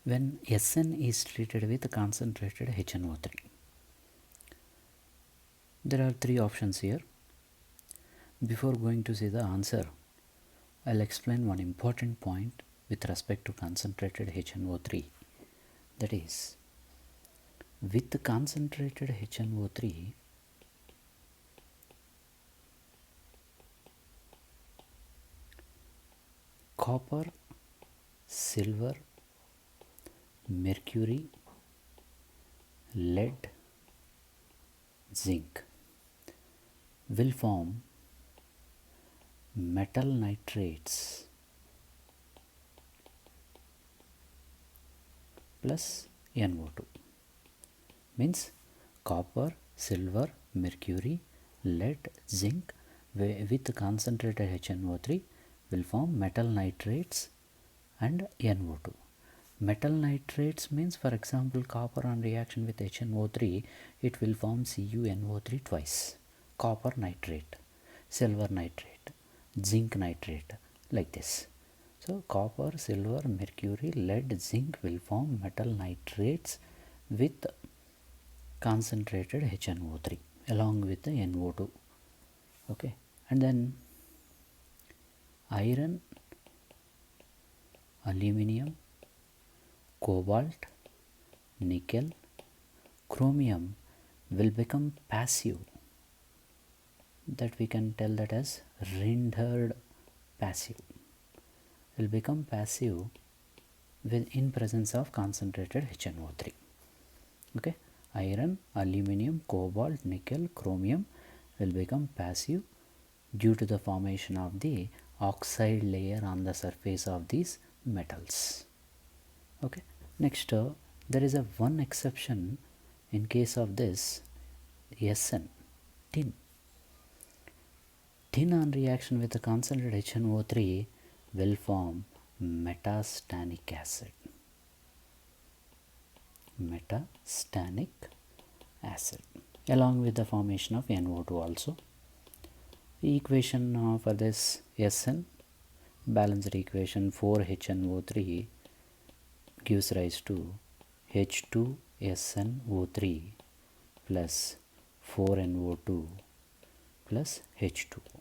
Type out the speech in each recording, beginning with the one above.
when SN is treated with concentrated HNO3. There are three options here. Before going to see the answer, I'll explain one important point with respect to concentrated HNO3. That is, with concentrated HNO3, copper, silver, mercury, lead, zinc will form metal nitrates plus NO2. Means copper, silver, mercury, lead, zinc with concentrated HNO3 will form metal nitrates and NO2. Metal nitrates means, for example, copper on reaction with HNO3, it will form CuNO3 twice. Copper nitrate, silver nitrate, zinc nitrate, like this. So copper, silver, mercury, lead, zinc will form metal nitrates with concentrated HNO3 along with the NO2. Okay, and then iron, aluminum, cobalt, nickel, chromium will become passive. That we can tell that as rendered passive. Will become passive in presence of concentrated HNO3. Okay, iron, aluminum, cobalt, nickel, chromium will become passive due to the formation of the oxide layer on the surface of these metals. Okay, next there is a one exception in case of this SN, tin. Tin on reaction with the concentrated HNO3 will form metastannic acid. Metastannic acid along with the formation of NO2 also. The equation for this SN, balanced equation 4HNO3 gives rise to H2SNO3 plus 4NO2 plus H2O.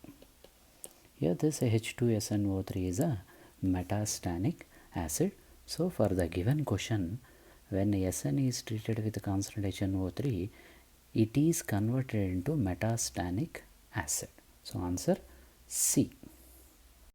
Here this H2SNO3 is a metastannic acid. So for the given question, when SN is treated with concentrated HNO3, it is converted into metastannic acid. So answer C.